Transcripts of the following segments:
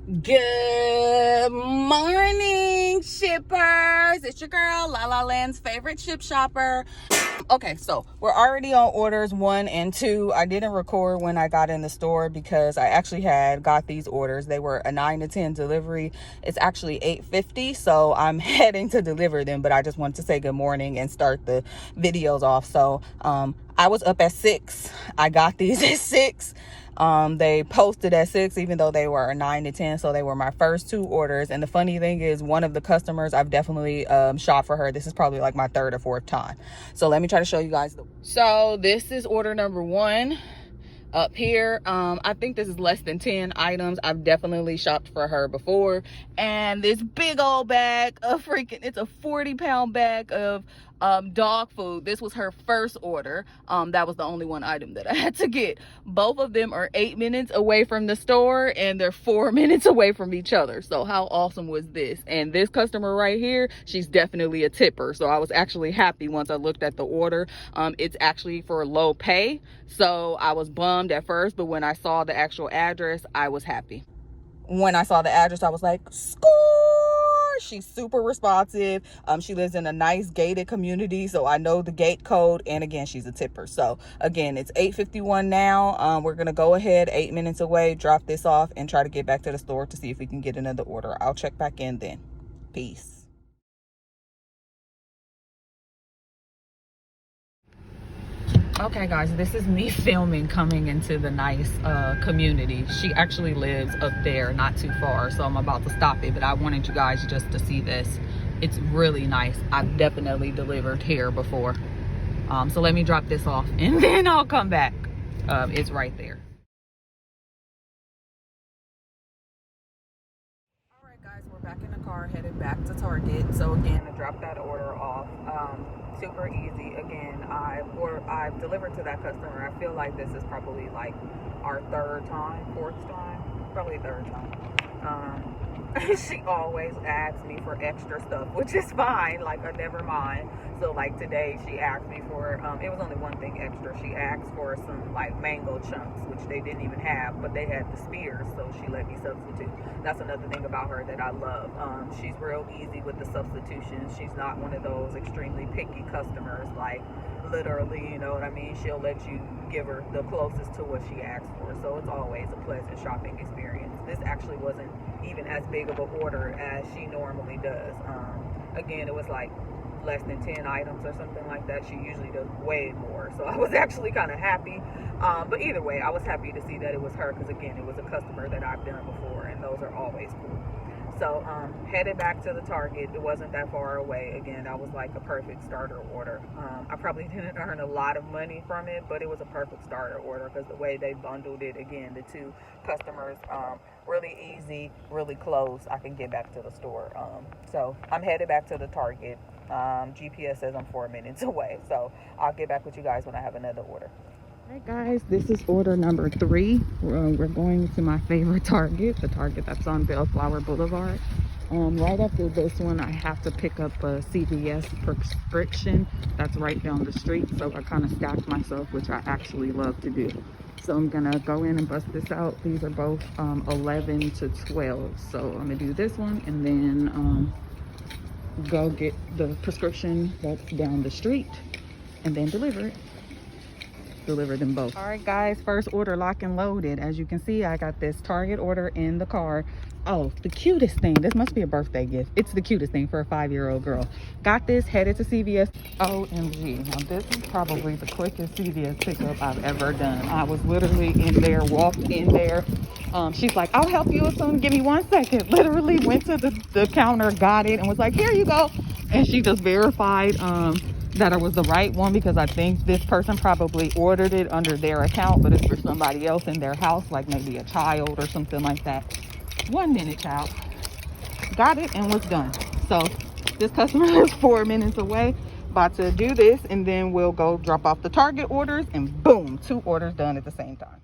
Good morning, shippers. It's your girl, LALA Land's favorite ship shopper. Okay, so we're already on orders 1 and 2. I didn't record when I got in the store because I actually had got these orders. They were a 9 to 10 delivery. It's actually 8:50, so I'm heading to deliver them, but I just wanted to say good morning and start the videos off. So I was up at 6. I got these at 6. They posted at 6, even though they were 9 to 10, so they were my first 2 orders. And the funny thing is, one of the customers, I've definitely shopped for her. This is probably like my 3rd or 4th time. So let me try to show you guys. So this is order number 1 up here. I think this is less than 10 items. I've definitely shopped for her before. And this big old bag of it's a 40-pound bag of dog food. This was her first order. That was the only one item that I had to get. Both of them are 8 minutes away from the store, and they're 4 minutes away from each other. So how awesome was this? And this customer right here, she's definitely a tipper. So I was actually happy once I looked at the order. It's actually for low pay, so I was bummed at first, but when I saw the actual address, I was happy. When I saw the address, I was like, score! She's super responsive. She lives in a nice gated community, so I know the gate code, and again, she's a tipper. So again, it's 8:51 now. We're gonna go ahead, 8 minutes away, drop this off, and try to get back to the store to see if we can get another order. I'll check back in then. Peace. Okay guys, this is me filming coming into the nice community. She actually lives up there, not too far, so I'm about to stop it, but I wanted you guys just to see this. It's really nice. I've definitely delivered here before. So let me drop this off and then I'll come back. It's right there. All right guys, we're back in the car headed back to Target. So again, to drop that order off, super easy. Again, I've delivered to that customer. I feel like this is probably like our 3rd time, 4th time, probably 3rd time. She always asks me for extra stuff, which is fine. Like, I never mind. So like today, she asked me for it was only one thing extra. She asked for some like mango chunks, which they didn't even have, but they had the spears, so she let me substitute. That's another thing about her that I love. She's real easy with the substitutions. She's not one of those extremely picky customers, like literally, you know what I mean? She'll let you give her the closest to what she asked for. So it's always a pleasant shopping experience. This actually wasn't even as big of an order as she normally does. Again, it was like less than 10 items or something like that. She usually does way more, so I was actually kind of happy. But either way, I was happy to see that it was her, because again, it was a customer that I've done before, and those are always cool. So headed back to the Target. It wasn't that far away. Again, that was like a perfect starter order. I probably didn't earn a lot of money from it, but it was a perfect starter order because the way they bundled it, again, the 2 customers, really easy, really close. I can get back to the store. So I'm headed back to the Target. GPS says I'm 4 minutes away, so I'll get back with you guys when I have another order. All right guys, this is order number 3. We're going to my favorite Target, the Target that's on Bellflower Boulevard. Right after this one, I have to pick up a CVS prescription that's right down the street, so I kind of stacked myself, which I actually love to do. So I'm gonna go in and bust this out. These are both 11 to 12, so I'm gonna do this one and then go get the prescription that's down the street and then deliver them both. All right guys, first order lock and loaded. As you can see, I got this Target order in the car. Oh, the cutest thing. This must be a birthday gift. It's the cutest thing for a 5-year-old girl. Got this, headed to CVS. OMG. Now this is probably the quickest CVS pickup I've ever done. I was literally in there, walked in there. She's like, I'll help you soon. Give me 1 second. Literally went to the counter, got it, and was like, here you go. And she just verified that it was the right one, because I think this person probably ordered it under their account, but it's for somebody else in their house, like maybe a child or something like that. 1 minute, child. Got it and was done. So this customer is 4 minutes away. About to do this, and then we'll go drop off the Target orders, and boom, 2 orders done at the same time.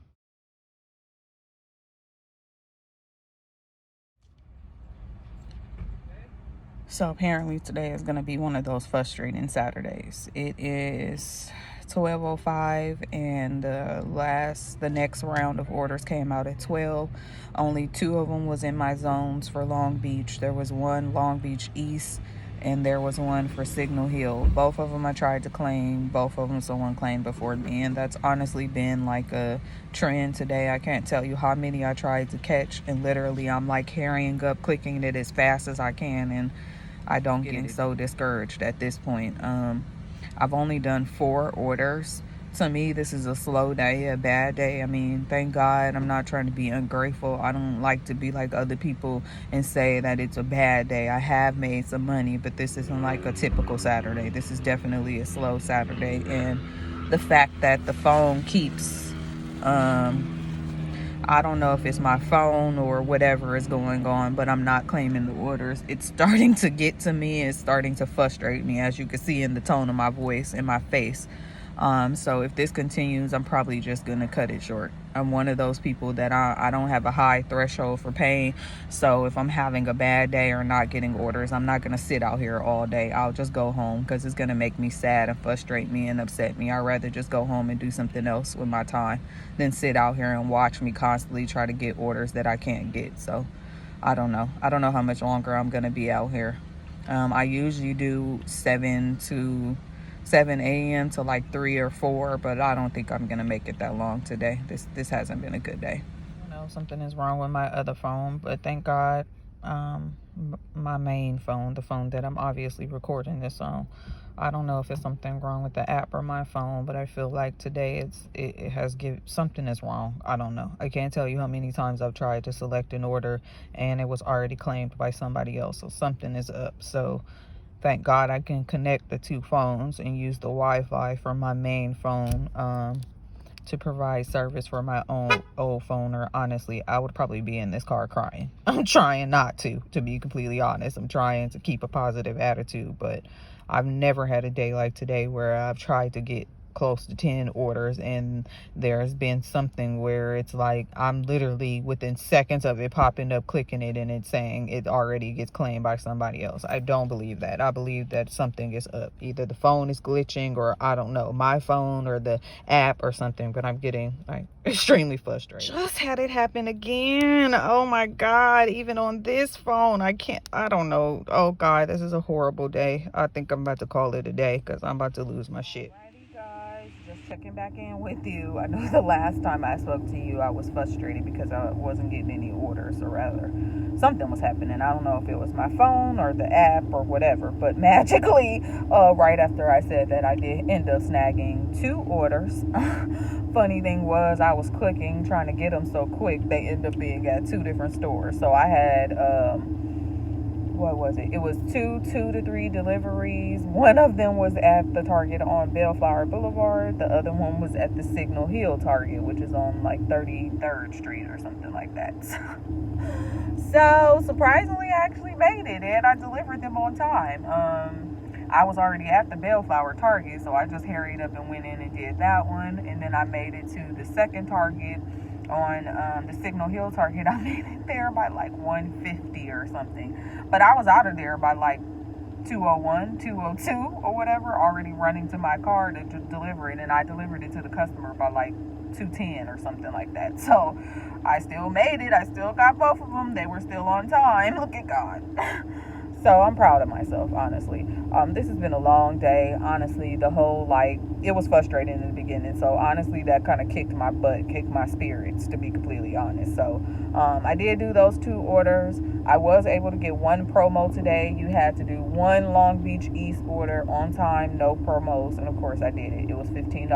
So apparently today is going to be one of those frustrating Saturdays. It is 12:05, and the next round of orders came out at 12. Only 2 of them was in my zones for Long Beach. There was one Long Beach East, and there was one for Signal Hill. Both of them I tried to claim. Both of them someone claimed before me, and that's honestly been like a trend today. I can't tell you how many I tried to catch, and literally I'm like hurrying up, clicking it as fast as I can, and I don't get so discouraged at this point. I've only done 4 orders. To me, this is a slow day, a bad day. I mean, thank God. I'm not trying to be ungrateful. I don't like to be like other people and say that it's a bad day. I have made some money, but this isn't like a typical Saturday. This is definitely a slow Saturday. And the fact that the phone keeps, I don't know if it's my phone or whatever is going on, but I'm not claiming the orders. It's starting to get to me. It's starting to frustrate me, as you can see in the tone of my voice and my face. So if this continues, I'm probably just going to cut it short. I'm one of those people that I don't have a high threshold for pain. So if I'm having a bad day or not getting orders, I'm not going to sit out here all day. I'll just go home because it's going to make me sad and frustrate me and upset me. I'd rather just go home and do something else with my time than sit out here and watch me constantly try to get orders that I can't get. So I don't know. I don't know how much longer I'm going to be out here. I usually do 7 a.m. to like 3 or 4, but I don't think I'm gonna make it that long today. This hasn't been a good day. You know, something is wrong with my other phone, but thank God, my main phone, the phone that I'm obviously recording this on, I don't know if it's something wrong with the app or my phone, but I feel like today it has something is wrong. I don't know. I can't tell you how many times I've tried to select an order and it was already claimed by somebody else, so something is up. So thank God I can connect the 2 phones and use the Wi-Fi from my main phone to provide service for my own old phone, or honestly, I would probably be in this car crying. I'm trying not to be completely honest. I'm trying to keep a positive attitude, but I've never had a day like today where I've tried to get close to 10 orders and there's been something where it's like I'm literally within seconds of it popping up, clicking it, and it's saying it already gets claimed by somebody else. I don't believe that. I believe that something is up. Either the phone is glitching, or I don't know, my phone or the app or something, but I'm getting like extremely frustrated. Just had it happen again. Oh my God. Even on this phone, I don't know. Oh God, this is a horrible day. I think I'm about to call it a day because I'm about to lose my shit. Just checking back in with you. I know the last time I spoke to you, I was frustrated because I wasn't getting any orders, or rather, something was happening. I don't know if it was my phone or the app or whatever, but magically, right after I said that, I did end up snagging 2 orders. Funny thing was, I was clicking, trying to get them so quick, they end up being at 2 different stores. So I had, what was it? It was 2 to 3 deliveries. One of them was at the Target on Bellflower Boulevard. The other one was at the Signal Hill Target, which is on like 33rd Street or something like that. So surprisingly, I actually made it and I delivered them on time. I was already at the Bellflower Target, so I just hurried up and went in and did that one. And then I made it to the second Target on the Signal Hill Target. I made it there by like 1:50 or something, but I was out of there by like 2:01, 2:02 or whatever, already running to my car to deliver it, and I delivered it to the customer by like 2:10 or something like that. So I still made it. I still got both of them. They were still on time. Look at God. So I'm proud of myself, honestly. This has been a long day. Honestly, it was frustrating in the beginning. So honestly, that kind of kicked my butt, kicked my spirits, to be completely honest. So I did do those 2 orders. I was able to get 1 promo today. You had to do 1 Long Beach East order on time, no promos. And of course I did it. It was $15.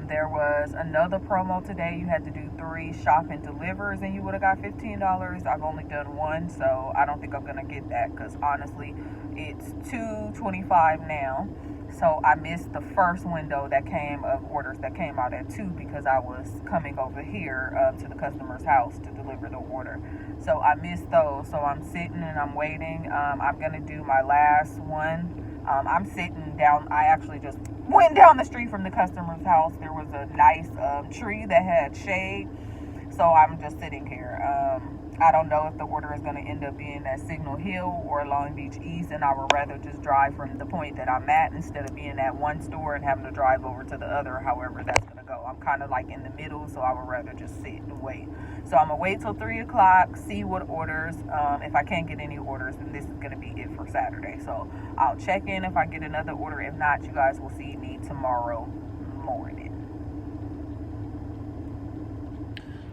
There was another promo today. You had to do 3 shop and delivers and you would have got $15. I've only done 1, so I don't think I'm gonna get that because honestly it's 2:25 now. So I missed the first window of orders that came out at 2 because I was coming over here to the customer's house to deliver the order. So I missed those. So I'm sitting and I'm waiting. I'm gonna do my last one. I'm sitting down. I actually just went down the street from the customer's house. There was a nice tree that had shade, so I'm just sitting here I don't know if the order is going to end up being at Signal Hill or Long Beach East, and I would rather just drive from the point that I'm at instead of being at one store and having to drive over to the other, however that's going to go. I'm kind of like in the middle, so I would rather just sit and wait. So I'm going to wait till 3 o'clock, see what orders. If I can't get any orders, then this is going to be it for Saturday. So I'll check in if I get another order. If not, you guys will see me tomorrow morning.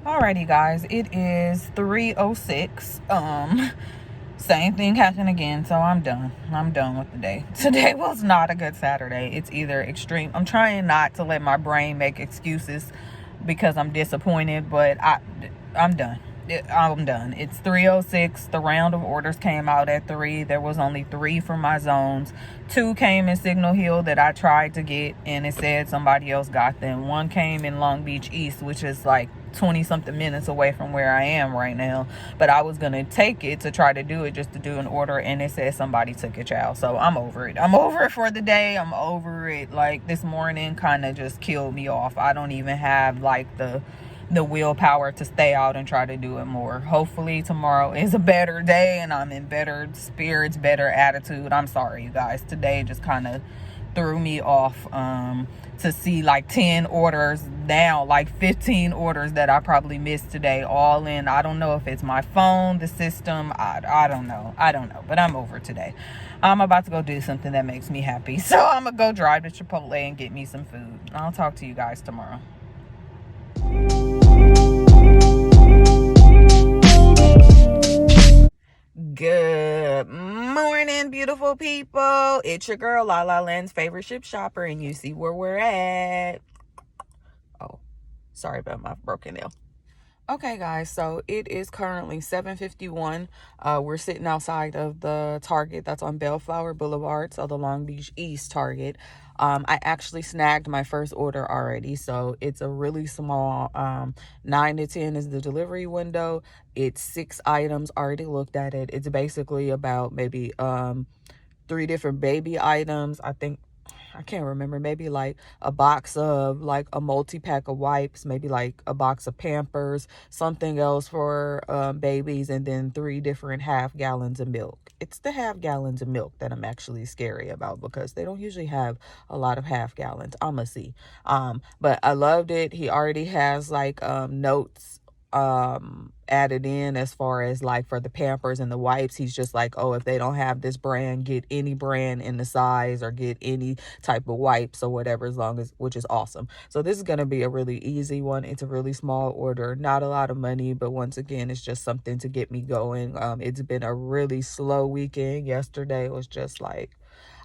Alrighty guys, it is 3:06. Same thing happened again, so I'm done with the day. Today was not a good Saturday. It's either extreme. I'm trying not to let my brain make excuses because I'm disappointed, but I'm done. I'm done. It's 3:06. The round of orders came out at 3. There was only 3 from my zones. 2 came in Signal Hill that I tried to get, and it said somebody else got them. 1 came in Long Beach East, which is like 20 something minutes away from where I am right now, but I was gonna take it to try to do it, just to do an order, and it said somebody took it, child. So I'm over it. I'm over it for the day. I'm over it. Like, this morning kind of just killed me off. I don't even have like the willpower to stay out and try to do it more. Hopefully tomorrow is a better day and I'm in better spirits, better attitude. I'm sorry, you guys. Today just kind of threw me off. To see like 10 orders now, like 15 orders that I probably missed today, all in. I don't know if it's my phone, the system. I don't know, but I'm over today. I'm about to go do something that makes me happy, so I'm gonna go drive to Chipotle and get me some food. I'll talk to you guys tomorrow. Good morning, beautiful people. It's your girl, LALA Land's favorite Shipt shopper, and you see where we're at. Oh, sorry about my broken nail. Okay, guys, so it is currently 7:51. We're sitting outside of the Target that's on Bellflower Boulevard, so the Long Beach East Target. I actually snagged my first order already, so it's a really small 9 to 10 is the delivery window. It's 6 items. Already looked at it. It's basically about maybe 3 different baby items. I can't remember, maybe like a box of like a multi-pack of wipes, maybe like a box of Pampers, something else for babies, and then 3 different half gallons of milk. It's the half gallons of milk that I'm actually scary about because they don't usually have a lot of half gallons. I'ma see. But I loved it. He already has like notes added in as far as like for the Pampers and the wipes. He's just like, oh, if they don't have this brand, get any brand in the size or get any type of wipes or whatever, as long as, which is awesome. So this is going to be a really easy one. It's a really small order, not a lot of money, but once again, it's just something to get me going. It's been a really slow weekend. Yesterday was just like,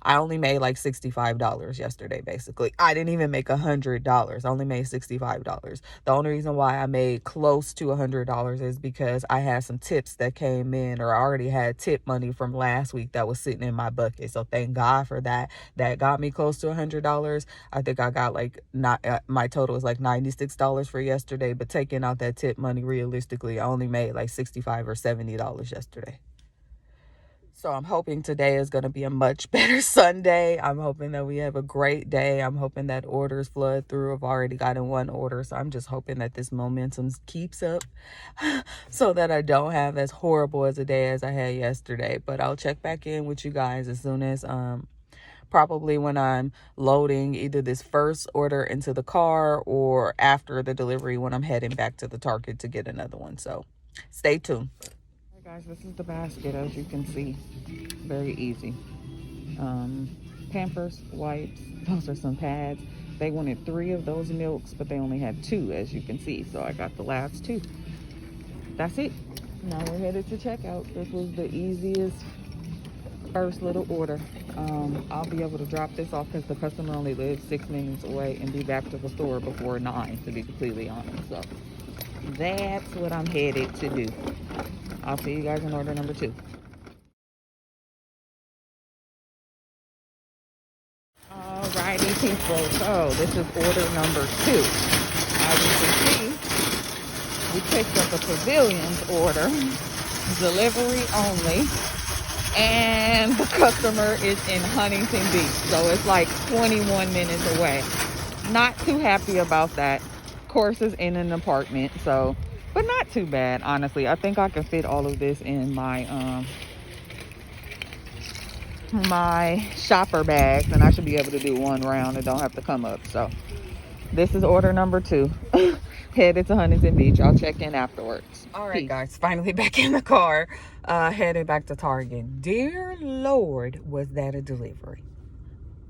I only made like $65 yesterday, basically. I didn't even make $100. I only made $65. The only reason why I made close to $100 is because I had some tips that came in, or I already had tip money from last week that was sitting in my bucket. So thank God for that. That got me close to $100. I think I got like, my total was like $96 for yesterday, but taking out that tip money, realistically, I only made like $65 or $70 yesterday. So I'm hoping today is going to be a much better Sunday. I'm hoping that we have a great day. I'm hoping that orders flood through. I've already gotten 1 order, so I'm just hoping that this momentum keeps up so that I don't have as horrible as a day as I had yesterday. But I'll check back in with you guys as soon as probably when I'm loading either this first order into the car or after the delivery when I'm heading back to the Target to get another one. So stay tuned. Guys, this is the basket, as you can see. Very easy. Pampers, wipes, those are some pads. They wanted 3 of those milks, but they only had 2, as you can see. So I got the last 2. That's it. Now we're headed to checkout. This was the easiest first little order. I'll be able to drop this off because the customer only lives 6 minutes away and be back to the store before 9, to be completely honest. So that's what I'm headed to do. I'll see you guys in order number 2. Alrighty, people. So this is order number 2. As you can see, we picked up a Pavilions order, delivery only, and the customer is in Huntington Beach, so it's like 21 minutes away. Not too happy about that. Of course, it's in an apartment, so but not too bad, honestly. I think I can fit all of this in my my shopper bags, and I should be able to do one round and don't have to come up. So this is order number 2. Headed to Huntington Beach. I'll check in afterwards. All right, guys, finally back in the car, headed back to Target. Dear Lord, was that a delivery?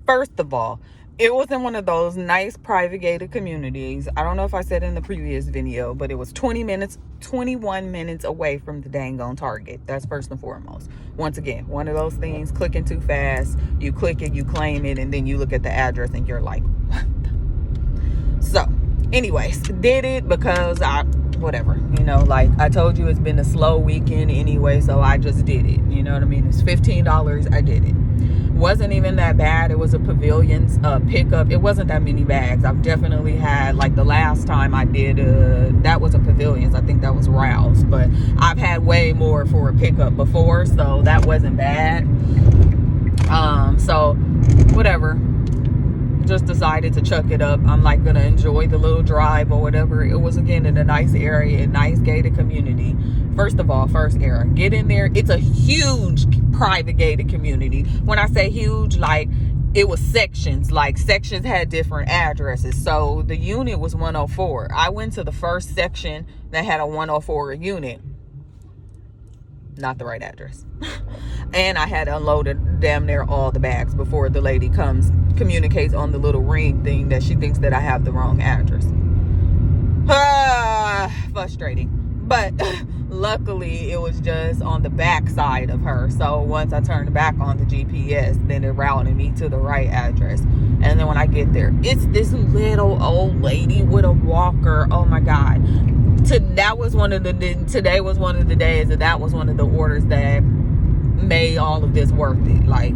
First of all, it was in one of those nice private gated communities. I don't know if I said in the previous video, but it was 21 minutes away from the dang on Target. That's first and foremost. Once again, one of those things, clicking too fast. You click it, you claim it, and then you look at the address and you're like, what the? So, anyways, did it because whatever, you know, like I told you, it's been a slow weekend anyway, so I just did it. You know what I mean? It's $15. I did it. Wasn't even that bad. It was a Pavilions pickup. It wasn't that many bags. I've definitely had, like the last time I did that was a Pavilions. I think that was Rouse, but I've had way more for a pickup before, so that wasn't bad. So whatever, just decided to chuck it up. I'm like gonna enjoy the little drive or whatever. It was again in a nice area, a nice gated community. First of all, first error, get in there. It's a huge private gated community. When I say huge, like it was sections, like sections had different addresses. So the unit was 104. I went to the first section that had a 104 unit. Not the right address. And I had unloaded damn near all the bags before the lady communicates on the little ring thing that she thinks that I have the wrong address. Frustrating. But luckily it was just on the back side of her. So once I turned back on the GPS, then it routed me to the right address. And then when I get there, it's this little old lady with a walker. Oh my God. Today was one of the days that was one of the orders that made all of this worth it. Like,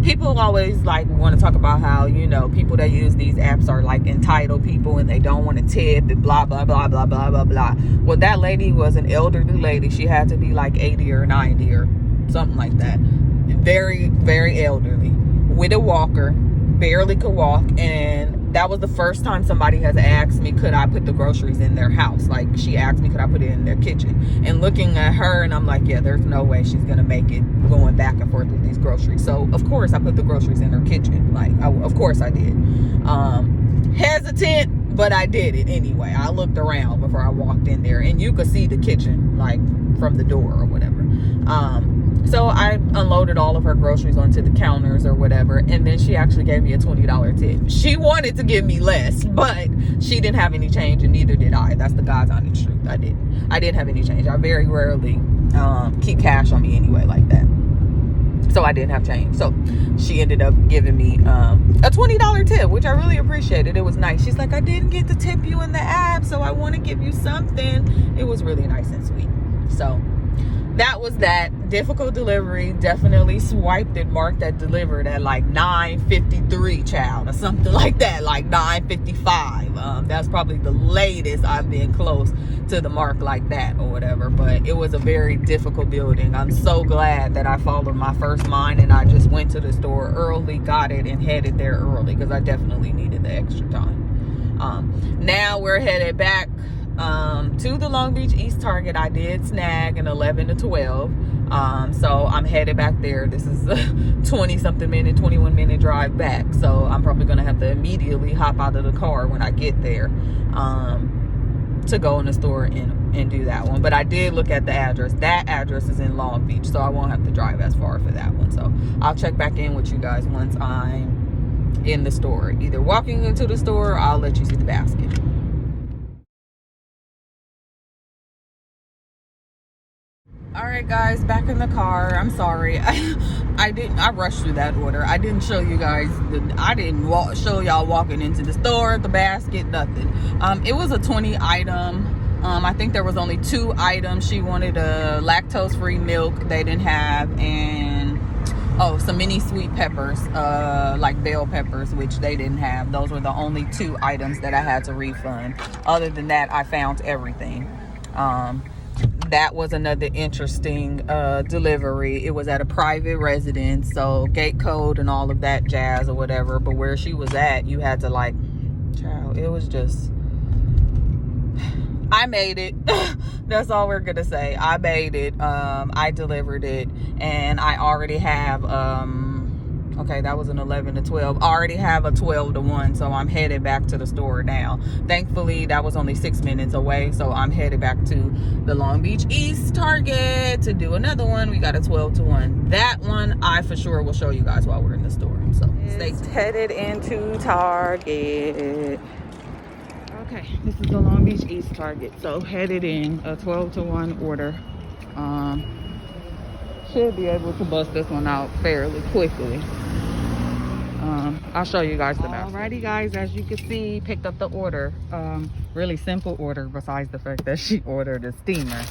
people always like want to talk about how, you know, people that use these apps are like entitled people and they don't want to tip and blah blah blah blah blah blah blah. Well, that lady was an elderly lady. She had to be like 80 or 90 or something like that. Very, very elderly with a walker, barely could walk. And that was the first time somebody has asked me, could I put the groceries in their house? Like, she asked me, could I put it in their kitchen? And looking at her, and I'm like, yeah, there's no way she's gonna make it going back and forth with these groceries. So of course I put the groceries in her kitchen. Like, of course I did. Hesitant, but I did it anyway. I looked around before I walked in there, and you could see the kitchen like from the door or whatever. So I unloaded all of her groceries onto the counters or whatever, and then she actually gave me a $20 tip. She wanted to give me less, but she didn't have any change, and neither did I. That's the God's honest truth. I didn't have any change. I very rarely keep cash on me anyway like that. So I didn't have change. So she ended up giving me a $20 tip, which I really appreciated. It was nice. She's like, I didn't get to tip you in the app, so I want to give you something. It was really nice and sweet. So that was that. Difficult delivery. Definitely swiped it, marked that delivered at like 9:53, child, or something like that, like 9:55. That's probably the latest I've been close to the mark like that or whatever. But it was a very difficult building. I'm so glad that I followed my first mind and I just went to the store early, got it, and headed there early, because I definitely needed the extra time. Now we're headed back to the Long Beach East Target. I did snag an 11 to 12. So I'm headed back there. This is a 21 minute drive back. So I'm probably going to have to immediately hop out of the car when I get there, to go in the store and do that one. But I did look at the address. That address is in Long Beach, so I won't have to drive as far for that one. So I'll check back in with you guys once I'm in the store, either walking into the store, or I'll let you see the basket. All right, guys, back in the car. I'm sorry, I rushed through that order. I didn't show you guys show y'all walking into the store, the basket, nothing. It was a 20 item. I think there was only 2 items. She wanted a lactose-free milk they didn't have, and some mini sweet peppers, like bell peppers, which they didn't have. Those were the only 2 items that I had to refund. Other than that, I found everything. That was another interesting delivery. It was at a private residence, so gate code and all of that jazz or whatever. But where she was at, you had to, like, child, it was just I made it. That's all we're gonna say. I made it. I delivered it, and I already have okay, that was an 11 to 12. I already have a 12 to 1, so I'm headed back to the store now. Thankfully, that was only 6 minutes away, so I'm headed back to the Long Beach East Target to do another one. We got a 12 to 1. That one I for sure will show you guys while we're in the store. So stay tuned. Headed into Target. Okay, this is the Long Beach East Target. So headed in, a 12 to 1 order. Should be able to bust this one out fairly quickly. I'll show you guys the basket. Alrighty guys, as you can see, picked up the order. Really simple order besides the fact that she ordered a steamer.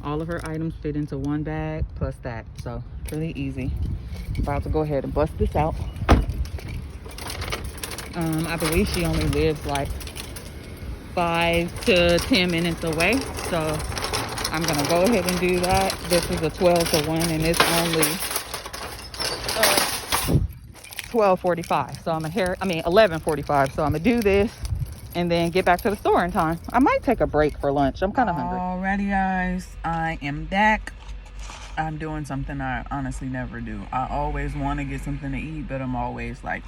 All of her items fit into one bag plus that, so really easy. About to go ahead and bust this out. I believe she only lives like 5 to 10 minutes away, so I'm gonna go ahead and do that. This is a 12 to 1 and it's only 12:45, so I'm here. I mean 11:45, so I'm gonna do this and then get back to the store in time. I might take a break for lunch. I'm kind of hungry. Alrighty guys, I am back. I'm doing something I honestly never do. I always want to get something to eat, but I'm always like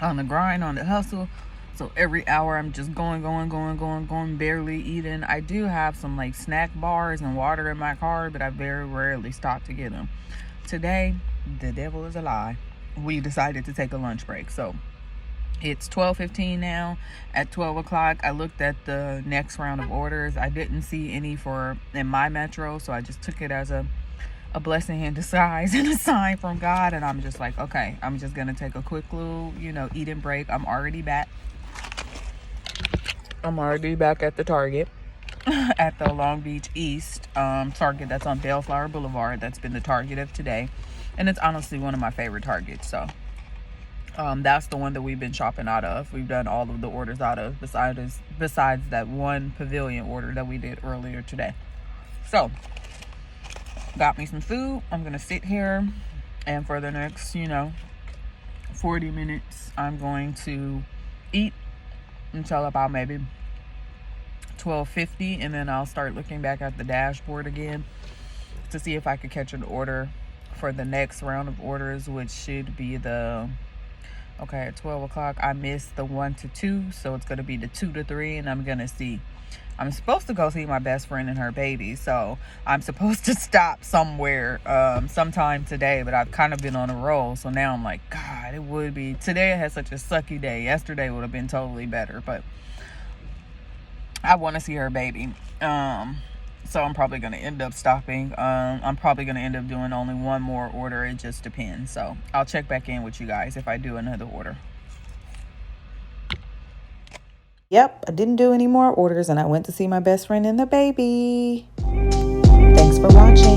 on the grind, on the hustle. So every hour I'm just going, barely eating. I do have some like snack bars and water in my car, but I very rarely stop to get them. Today, the devil is a lie. We decided to take a lunch break. So it's 12:15 now. At 12 o'clock, I looked at the next round of orders. I didn't see any in my metro, so I just took it as a blessing in disguise and a sign from God. And I'm just like, okay, I'm just gonna take a quick little, eating break. I'm already back at the Target, at the Long Beach East Target that's on Bellflower Boulevard. That's been the Target of today, and it's honestly one of my favorite Targets. So that's the one that we've been shopping out of. We've done all of the orders out of, besides that one pavilion order that we did earlier today. So got me some food. I'm gonna sit here, and for the next 40 minutes I'm going to eat until about maybe 12:50, and then I'll start looking back at the dashboard again to see if I could catch an order for the next round of orders, which should be at 12 o'clock I missed the 1 to 2, so it's going to be the 2 to 3, and I'm supposed to go see my best friend and her baby, so I'm supposed to stop somewhere sometime today, but I've kind of been on a roll, so now I'm like, God, it would be, today I had such a sucky day. Yesterday would have been totally better, but I want to see her baby, so I'm probably going to end up stopping. I'm probably going to end up doing only one more order. It just depends, so I'll check back in with you guys if I do another order. Yep, I didn't do any more orders, and I went to see my best friend and the baby. Thanks for watching.